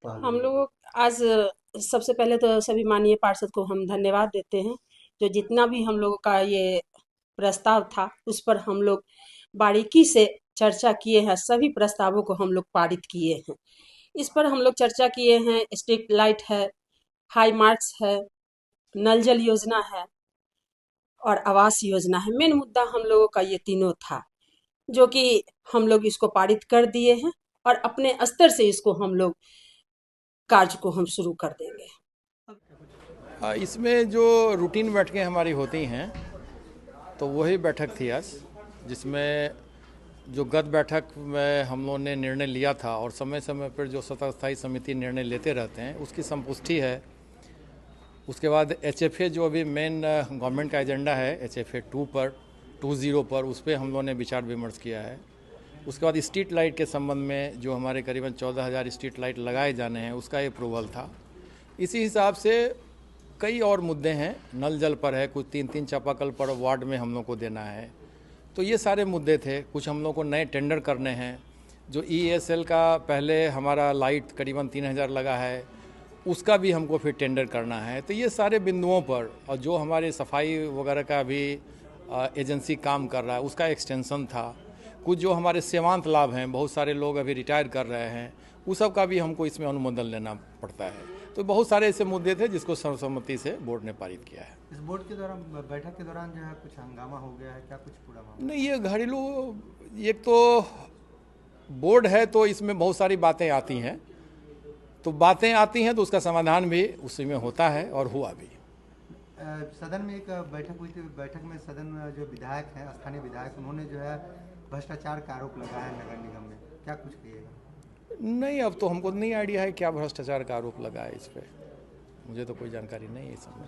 हम लोग आज सबसे पहले तो सभी माननीय पार्षद को हम धन्यवाद देते हैं। जो जितना भी हम लोगों का ये प्रस्ताव था उस पर हम लोग बारीकी से चर्चा किए हैं, सभी प्रस्तावों को हम लोग पारित किए हैं। इस पर हम लोग चर्चा किए हैं, स्ट्रीट लाइट है, हाई मार्क्स है, नल जल योजना है और आवास योजना है। मेन मुद्दा हम लोगों का ये तीनों था, जो कि हम लोग इसको पारित कर दिए हैं और अपने स्तर से इसको हम लोग कार्य को हम शुरू कर देंगे। इसमें जो रूटीन बैठकें हमारी होती हैं तो वही बैठक थी आज, जिसमें जो गत बैठक में हम लोगों ने निर्णय लिया था और समय समय पर जो सतत स्थायी समिति निर्णय लेते रहते हैं उसकी संपुष्टि है। उसके बाद HFA जो अभी मेन गवर्नमेंट का एजेंडा है, HFA 2 पर 20 पर, उस पर हम लोगों ने विचार विमर्श किया है। उसके बाद स्ट्रीट लाइट के संबंध में जो हमारे करीबन 14,000 स्ट्रीट लाइट लगाए जाने हैं उसका अप्रूवल था। इसी हिसाब से कई और मुद्दे हैं, नल जल पर है, कुछ 3-3 चापाकल पर वार्ड में हम लोग को देना है, तो ये सारे मुद्दे थे। कुछ हम लोग को नए टेंडर करने हैं। जो ESL का पहले हमारा लाइट करीबन 3,000 लगा है उसका भी हमको फिर टेंडर करना है। तो ये सारे बिंदुओं पर, और जो हमारे सफाई वगैरह का भी एजेंसी काम कर रहा है उसका एक्सटेंशन था। कुछ जो हमारे सेवांत लाभ हैं, बहुत सारे लोग अभी रिटायर कर रहे हैं, उस सब का भी हमको इसमें अनुमोदन लेना पड़ता है। तो बहुत सारे ऐसे मुद्दे थे जिसको सर्वसम्मति से बोर्ड ने पारित किया है। इस बोर्ड के दौरान, बैठक के दौरान जो है कुछ हंगामा हो गया है क्या, कुछ पूरा मामला? नहीं, ये घरेलू, एक तो बोर्ड है तो इसमें बहुत सारी बातें आती हैं, तो बातें आती हैं तो उसका समाधान भी उसी में होता है और हुआ भी। सदन में एक बैठक हुई थी। बैठक में सदन में जो विधायक हैं, स्थानीय विधायक, उन्होंने जो है भ्रष्टाचार का आरोप लगाया है नगर निगम में, क्या कुछ कहिएगा? नहीं, अब तो हमको नहीं आइडिया है क्या भ्रष्टाचार का आरोप लगा है इस पर, मुझे तो कोई जानकारी नहीं है इस समय।